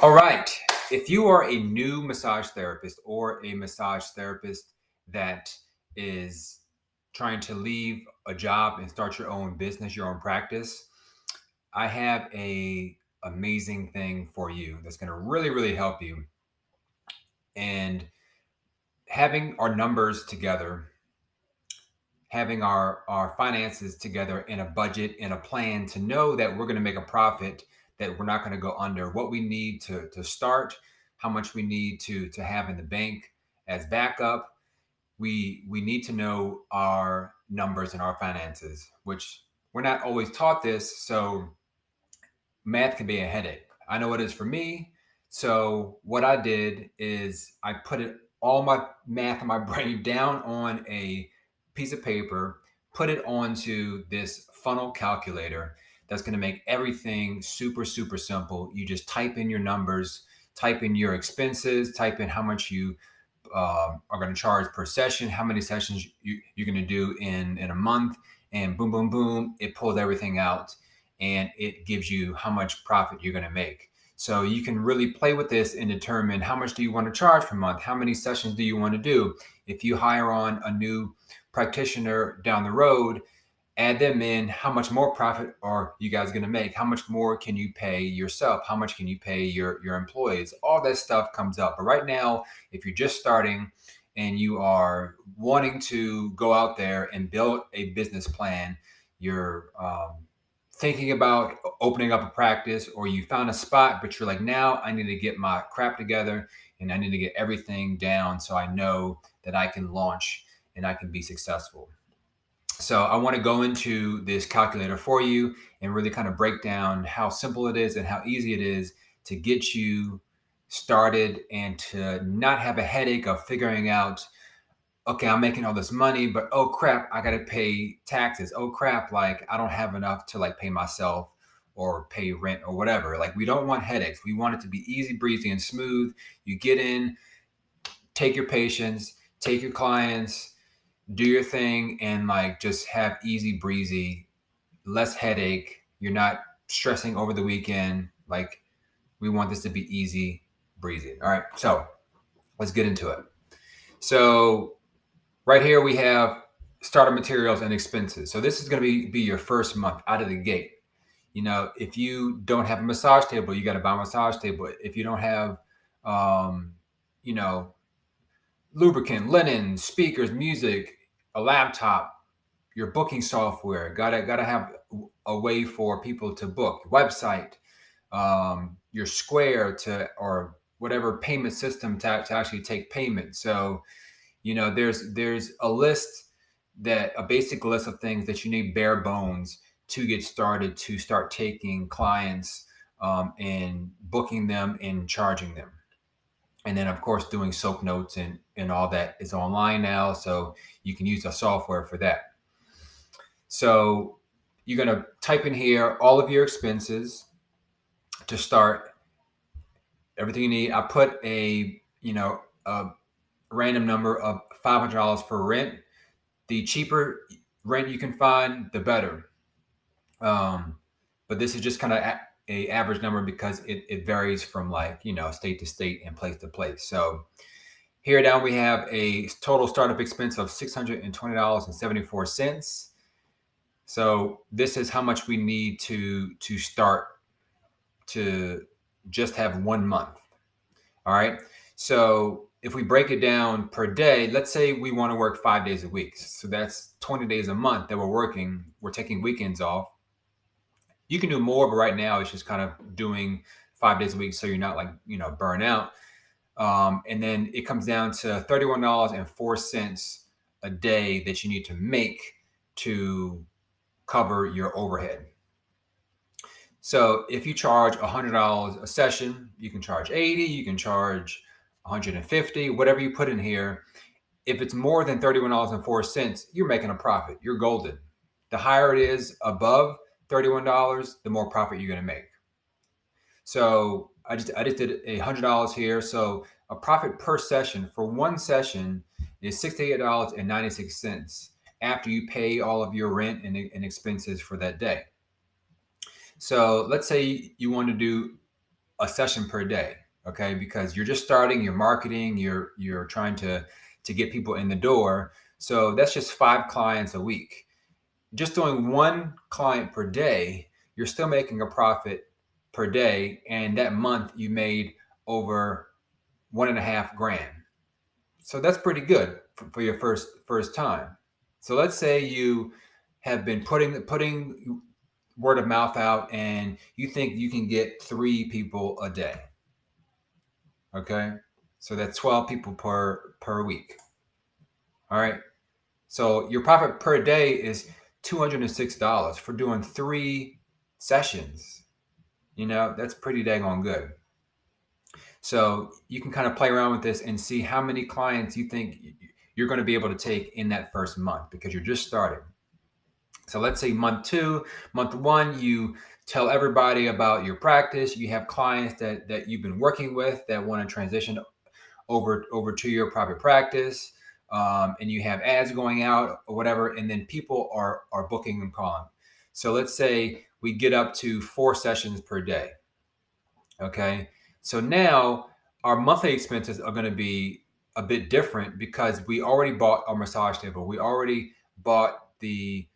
All right. If you are a new massage therapist or a massage therapist that is trying to leave a job and start your own business, your own practice, I have a amazing thing for you that's going to really help you. And having our numbers together, having our finances together in a budget, in a plan to know that we're going to make a profit, that we're not going to go under, what we need to start, how much we need to have in the bank as backup. We need to know our numbers and our finances, which we're not always taught this. So math can be a headache. I know it is for me. So what I did is I put it all my math in my brain down on a piece of paper, put it onto this funnel calculator that's going to make everything super simple. You just type in your numbers, type in your expenses, type in how much you are going to charge per session, how many sessions you're going to do in a month, and boom, it pulls everything out and it gives you how much profit you're going to make. So you can really play with this and determine how much do you want to charge per month? How many sessions do you want to do? If you hire on a new practitioner down the road, add them in. How much more profit are you guys going to make? How much more can you pay yourself? How much can you pay your employees? All that stuff comes up. But right now, if you're just starting and you are wanting to go out there and build a business plan, you're thinking about opening up a practice, or you found a spot, but you're like, now I need to get my crap together and I need to get everything down so I know that I can launch and I can be successful. So I want to go into this calculator for you and really kind of break down how simple it is and how easy it is to get you started and to not have a headache of figuring out, okay, I'm making all this money, but oh crap, I got to pay taxes. Oh crap, like I don't have enough to like pay myself or pay rent or whatever. Like we don't want headaches. We want it to be easy breezy and smooth. You get in, take your patients, take your clients, do your thing, and like just have easy breezy, less headache. You're not stressing over the weekend. Like we want this to be easy breezy. All right, so let's get into it. So right here we have starter materials and expenses. So this is going to be your first month out of the gate. You know, if you don't have a massage table, you got to buy a massage table. If you don't have, um, you know, lubricant, linen, speakers, music, a laptop, your booking software. Gotta have a way for people to book. Website, your Square to or whatever payment system to actually take payment. So you know there's a list, that a basic list of things that you need bare bones to get started, to start taking clients, and booking them and charging them. And then of course doing soap notes and all that is online now, so you can use the software for that. So you're going to type in here all of your expenses to start, everything you need. I put a random number of $500 for rent. The cheaper rent you can find, the better. Um, but this is just kind of a average number because it varies from like, state to state and place to place. So here down we have a total startup expense of $620.74. So this is how much we need to start, to just have 1 month. All right. So if we break it down per day, let's say we want to work 5 days a week. So that's 20 days a month that we're working. We're taking weekends off. You can do more, but right now it's just kind of doing 5 days a week so you're not like, burn out. And then it comes down to $31.04 a day that you need to make to cover your overhead. So if you charge $100 a session, you can charge 80, you can charge 150, whatever you put in here. If it's more than $31.04, you're making a profit. You're golden. The higher it is above $31, the more profit you're going to make. So I just did $100 here. So a profit per session for one session is $68.96 after you pay all of your rent and expenses for that day. So let's say you want to do a session per day, okay? Because you're just starting, you're marketing, you're trying to get people in the door. So that's just 5 clients a week. Just doing 1 client per day, you're still making a profit per day, and that month you made over 1.5 grand. So that's pretty good for your first time. So let's say you have been putting word of mouth out, and you think you can get 3 people a day. Okay, so that's 12 people per week. All right. So your profit per day is $206 for doing 3 sessions. That's pretty dang on good. So you can kind of play around with this and see how many clients you think you're going to be able to take in that first month, because you're just starting. So let's say month 2, month 1, you tell everybody about your practice. You have clients that you've been working with that want to transition over to your private practice, and you have ads going out or whatever, and then people are booking and calling. So let's say we get up to 4 sessions per day. Okay, so now our monthly expenses are going to be a bit different, because we already bought our massage table, we already bought the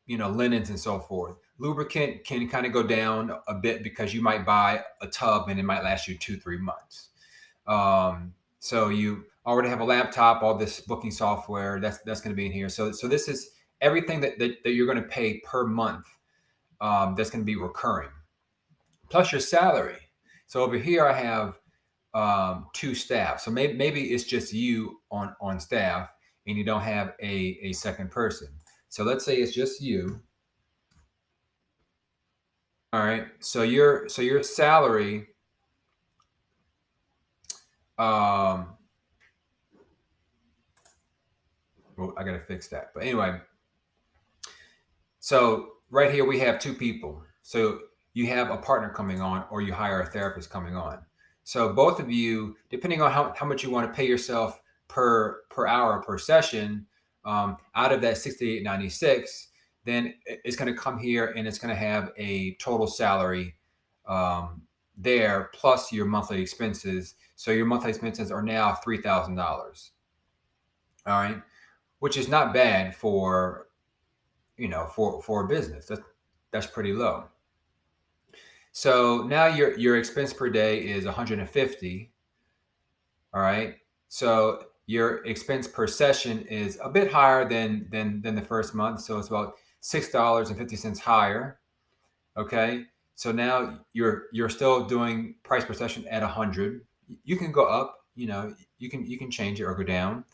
linens and so forth. Lubricant can kind of go down a bit, because you might buy a tub and it might last you 2-3 months. So you already have a laptop, all this booking software that's going to be in here. So this is everything that you're going to pay per month. That's going to be recurring, plus your salary. So over here I have 2 staff. So maybe it's just you on staff, and you don't have a second person. So let's say it's just you. All right. So your salary, well, I gotta fix that. But anyway, so right here we have 2 people. So you have a partner coming on, or you hire a therapist coming on. So both of you, depending on how much you want to pay yourself per hour per session, out of that $68.96, then it's going to come here and it's going to have a total salary there, plus your monthly expenses. So your monthly expenses are now $3,000. All right, which is not bad for for a business. That's pretty low. So now your expense per day is 150. All right. So your expense per session is a bit higher than the first month. So it's about $6.50 higher. Okay. So now you're still doing price per session at 100. You can go up. You can change it or go down,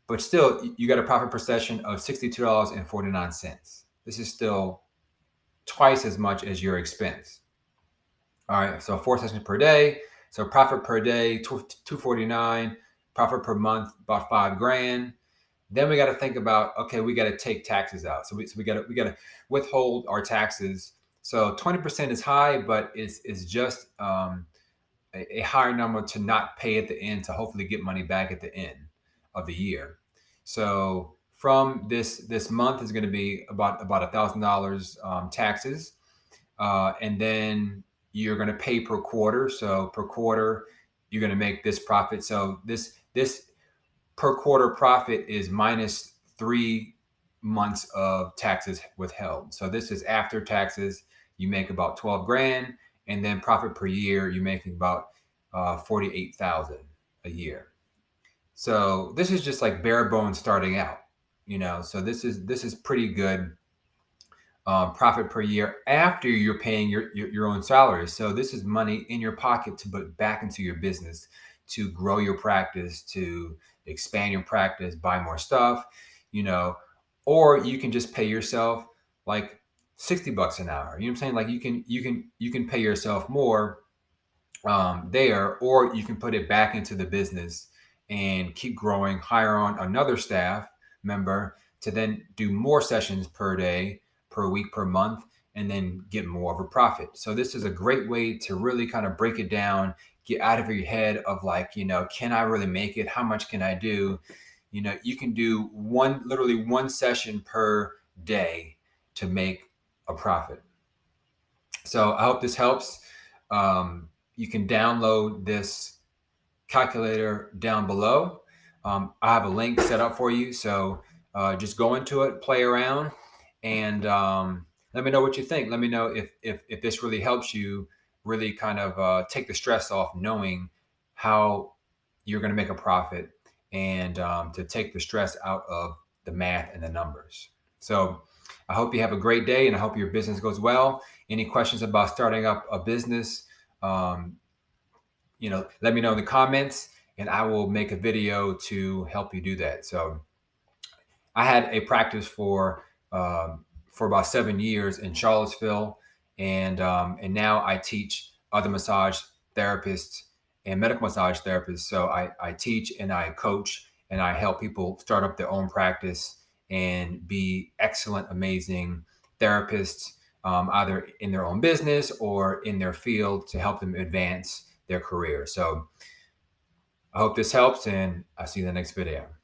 but still you got a profit per session of $62.49. This is still twice as much as your expense. All right, so 4 sessions per day. So profit per day, $249. Profit per month, about 5 grand. Then we got to think about, okay, we got to take taxes out. So we got to withhold our taxes. So 20% is high, but it's just a higher number to not pay at the end, to hopefully get money back at the end of the year. So from this month is going to be about $1,000 taxes, and then you're going to pay per quarter. So per quarter, you're going to make this profit. So this per quarter profit is minus 3 months of taxes withheld. So this is after taxes. You make about 12 grand, and then profit per year, you're making about 48,000 a year. So this is just like bare bones starting out, So this is pretty good profit per year after you're paying your own salary. So this is money in your pocket to put back into your business, to grow your practice, to expand your practice, buy more stuff, or you can just pay yourself like $60 an hour. You know what I'm saying? Like you can pay yourself more there, or you can put it back into the business and keep growing, hire on another staff member to then do more sessions per day, per week, per month, and then get more of a profit. So this is a great way to really kind of break it down, get out of your head of like, can I really make it? How much can I do? You can do literally one session per day to make a profit. So I hope this helps. You can download this calculator down below. I have a link set up for you. So just go into it, play around, and let me know what you think. Let me know if this really helps you really kind of take the stress off knowing how you're going to make a profit and to take the stress out of the math and the numbers. So I hope you have a great day and I hope your business goes well. Any questions about starting up a business, let me know in the comments and I will make a video to help you do that. So I had a practice for about 7 years in Charlottesville, and now I teach other massage therapists and medical massage therapists. So I teach and I coach and I help people start up their own practice and be excellent, amazing therapists, either in their own business or in their field to help them advance their career. So I hope this helps, and I'll see you in the next video.